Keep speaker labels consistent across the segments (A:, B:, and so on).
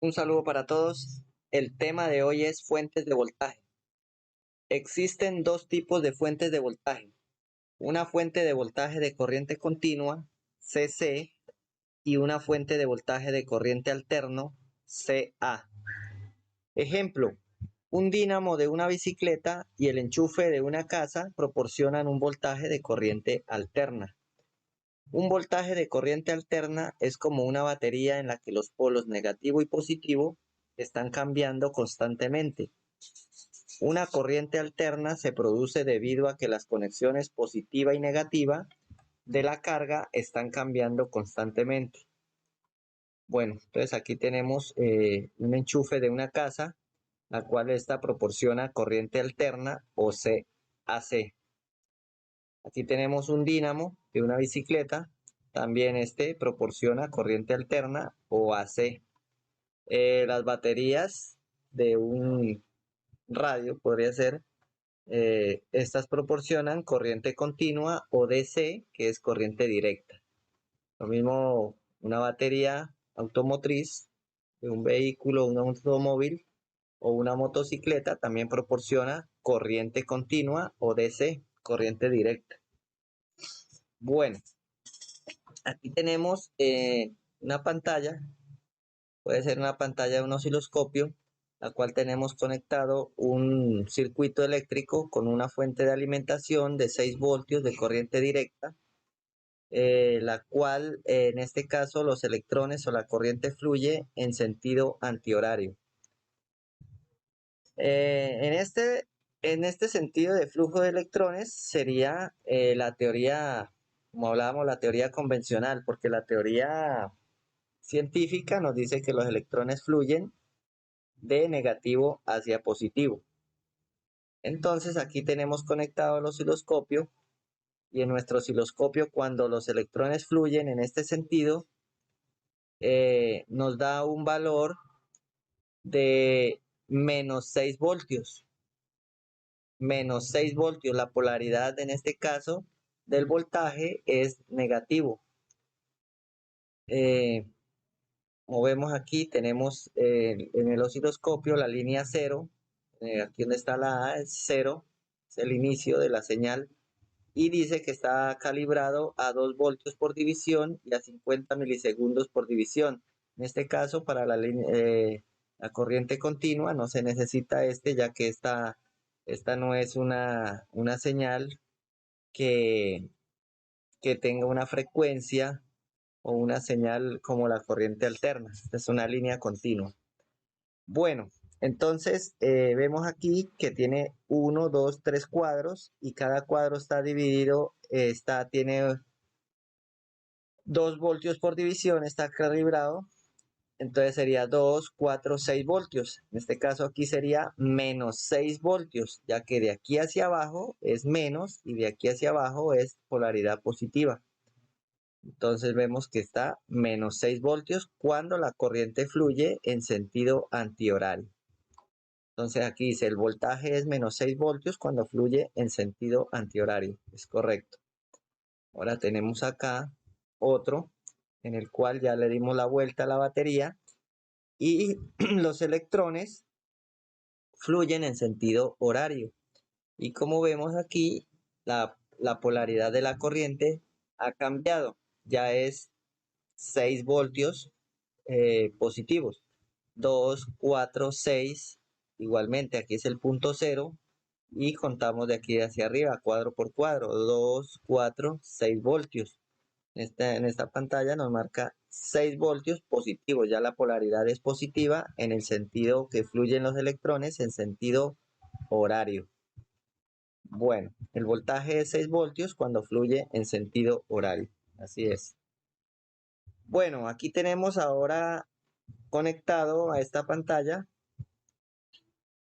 A: Un saludo para todos. El tema de hoy es fuentes de voltaje. Existen dos tipos de fuentes de voltaje. Una fuente de voltaje de corriente continua, CC, y una fuente de voltaje de corriente alterno, CA. Ejemplo, un dínamo de una bicicleta y el enchufe de una casa proporcionan un voltaje de corriente alterna. Un voltaje de corriente alterna es como una batería en la que los polos negativo y positivo están cambiando constantemente. Una corriente alterna se produce debido a que las conexiones positiva y negativa de la carga están cambiando constantemente. Bueno, entonces aquí tenemos un enchufe de una casa, la cual esta proporciona corriente alterna o CAC. Aquí tenemos un dínamo de una bicicleta, también este proporciona corriente alterna o AC. Las baterías de un radio podría ser, estas proporcionan corriente continua o DC, que es corriente directa. Lo mismo una batería automotriz de un vehículo, un automóvil o una motocicleta también proporciona corriente continua o DC, corriente directa. Bueno, aquí tenemos una pantalla, puede ser una pantalla de un osciloscopio, la cual tenemos conectado un circuito eléctrico con una fuente de alimentación de 6 voltios de corriente directa, la cual en este caso los electrones o la corriente fluye en sentido antihorario. En este sentido de flujo de electrones sería la teoría, como hablábamos, la teoría convencional, porque la teoría científica nos dice que los electrones fluyen de negativo hacia positivo. Entonces aquí tenemos conectado el osciloscopio y en nuestro osciloscopio cuando los electrones fluyen en este sentido nos da un valor de menos 6 voltios. Menos 6 voltios, la polaridad en este caso del voltaje es negativo. Como vemos aquí, tenemos en el osciloscopio la línea 0, aquí donde está la A es 0, es el inicio de la señal, y dice que está calibrado a 2 voltios por división y a 50 milisegundos por división. En este caso, para la corriente continua no se necesita ya que esta no es una señal que, que tenga una frecuencia o una señal como la corriente alterna. Esta es una línea continua. Bueno, entonces vemos aquí que tiene 1, 2, 3 cuadros y cada cuadro está dividido, tiene 2 voltios por división, está calibrado. Entonces sería 2, 4, 6 voltios. En este caso aquí sería menos 6 voltios, ya que de aquí hacia abajo es menos y de aquí hacia abajo es polaridad positiva. Entonces vemos que está menos 6 voltios cuando la corriente fluye en sentido antihorario. Entonces aquí dice el voltaje es menos 6 voltios cuando fluye en sentido antihorario. Es correcto. Ahora tenemos acá otro en el cual ya le dimos la vuelta a la batería y los electrones fluyen en sentido horario. Y como vemos aquí, la polaridad de la corriente ha cambiado. Ya es 6 voltios positivos. 2, 4, 6. Igualmente, aquí es el punto cero. Y contamos de aquí hacia arriba, cuadro por cuadro. 2, 4, 6 voltios. En esta pantalla nos marca 6 voltios positivos. Ya la polaridad es positiva en el sentido que fluyen los electrones en sentido horario. Bueno, el voltaje es 6 voltios cuando fluye en sentido horario. Así es. Bueno, aquí tenemos ahora conectado a esta pantalla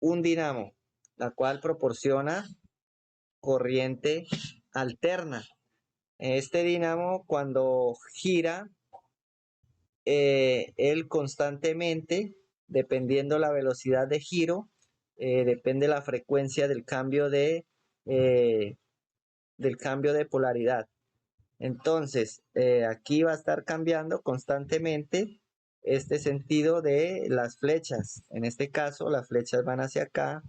A: un dinamo, la cual proporciona corriente alterna. Este dinamo cuando gira, él constantemente, dependiendo la velocidad de giro, depende la frecuencia eh, del cambio de polaridad. Entonces, aquí va a estar cambiando constantemente este sentido de las flechas. En este caso, las flechas van hacia acá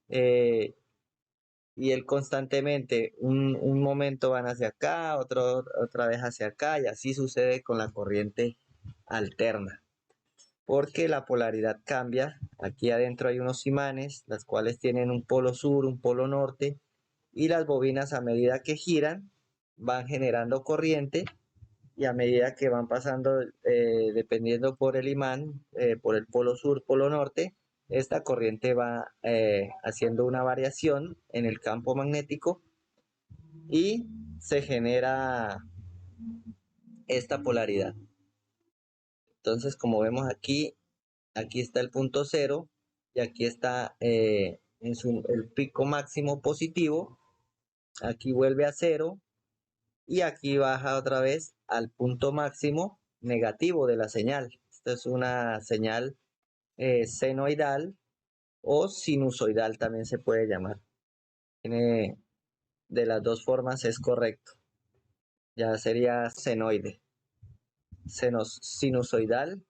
A: y él constantemente, un momento van hacia acá, otra vez hacia acá, y así sucede con la corriente alterna. Porque la polaridad cambia. Aquí adentro hay unos imanes, las cuales tienen un polo sur, un polo norte, y las bobinas a medida que giran van generando corriente y a medida que van pasando, dependiendo por el imán, por el polo sur, polo norte, esta corriente va haciendo una variación en el campo magnético y se genera esta polaridad. Entonces, como vemos aquí, aquí está el punto cero y aquí está el pico máximo positivo, aquí vuelve a cero y aquí baja otra vez al punto máximo negativo de la señal. Esta es una señal senoidal o sinusoidal también se puede llamar. Tiene, de las dos formas es correcto. Ya sería senoide, sinusoidal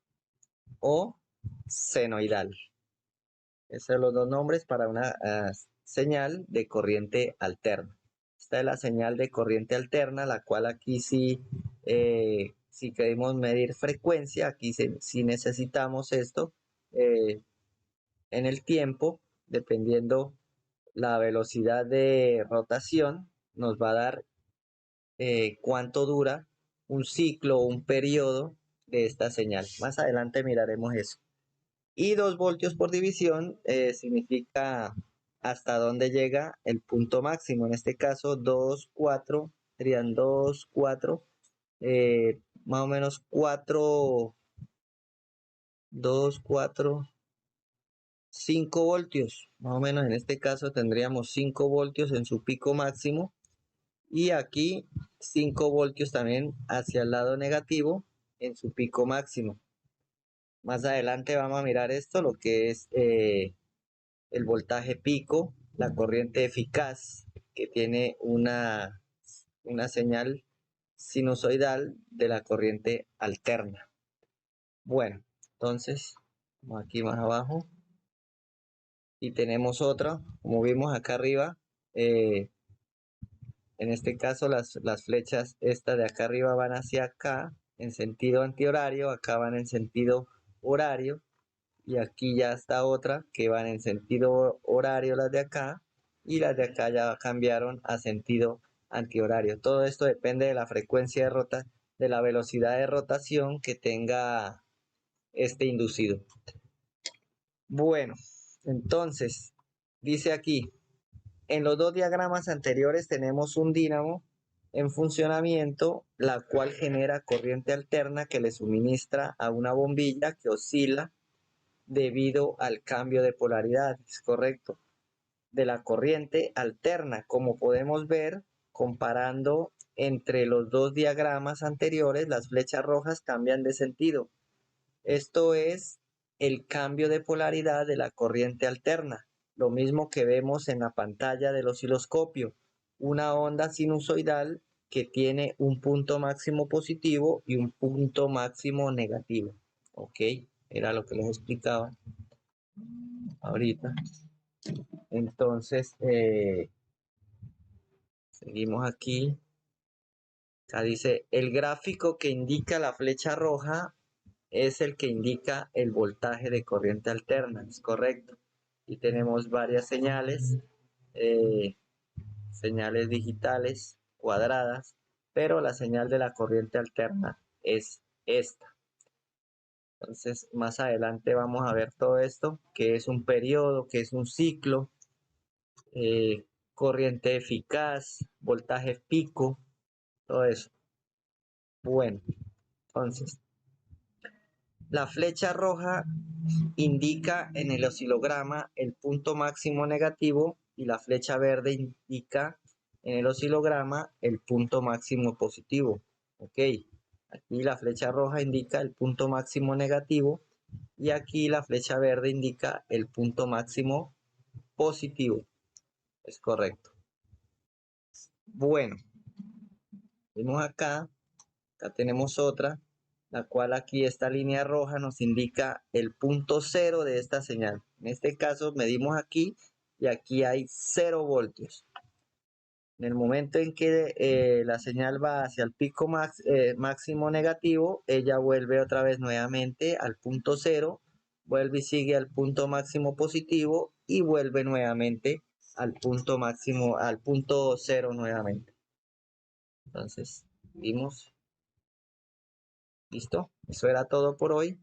A: o senoidal. Esos son los dos nombres para una señal de corriente alterna. Esta es la señal de corriente alterna, la cual aquí sí, si queremos medir frecuencia, aquí sí necesitamos esto en el tiempo, dependiendo la velocidad de rotación, nos va a dar cuánto dura un ciclo o un periodo de esta señal. Más adelante miraremos eso. Y 2 voltios por división significa hasta dónde llega el punto máximo. En este caso, 2, 4, serían 2, 4, más o menos 4, 2, 4, 5 voltios. Más o menos en este caso tendríamos 5 voltios en su pico máximo. Y aquí 5 voltios también hacia el lado negativo en su pico máximo. Más adelante vamos a mirar esto, lo que es el voltaje pico, la corriente eficaz, que tiene una señal sinusoidal de la corriente alterna. Bueno, entonces, vamos aquí más abajo. Y tenemos otra, como vimos acá arriba. En este caso, las flechas, esta de acá arriba van hacia acá, en sentido antihorario, acá van en sentido horario. Y aquí ya está otra que van en sentido horario las de acá y las de acá ya cambiaron a sentido antihorario. Todo esto depende de la frecuencia de la velocidad de rotación que tenga este inducido. Bueno, entonces dice aquí, en los dos diagramas anteriores tenemos un dínamo en funcionamiento, la cual genera corriente alterna que le suministra a una bombilla que oscila debido al cambio de polaridad, es correcto, de la corriente alterna, como podemos ver comparando entre los dos diagramas anteriores, las flechas rojas cambian de sentido. Esto es el cambio de polaridad de la corriente alterna, lo mismo que vemos en la pantalla del osciloscopio, una onda sinusoidal que tiene un punto máximo positivo y un punto máximo negativo. ¿Ok? Era lo que les explicaba ahorita. Entonces, seguimos aquí. Acá dice, el gráfico que indica la flecha roja es el que indica el voltaje de corriente alterna, es correcto. Y tenemos varias señales, eh, señales digitales cuadradas, pero la señal de la corriente alterna es esta. Entonces, más adelante vamos a ver todo esto, que es un periodo, que es un ciclo, corriente eficaz, voltaje pico, todo eso. Bueno, entonces, la flecha roja indica en el oscilograma el punto máximo negativo y la flecha verde indica en el oscilograma el punto máximo positivo. Ok, aquí la flecha roja indica el punto máximo negativo y aquí la flecha verde indica el punto máximo positivo. Es correcto. Bueno, vemos acá tenemos otra. la cual aquí esta línea roja nos indica el punto cero de esta señal. En este caso medimos aquí y aquí hay 0 voltios. En el momento en que la señal va hacia el pico máximo negativo, ella vuelve otra vez nuevamente al punto cero, vuelve y sigue al punto máximo positivo y vuelve nuevamente al punto máximo, al punto cero nuevamente. Entonces, vimos. Listo. Eso era todo por hoy.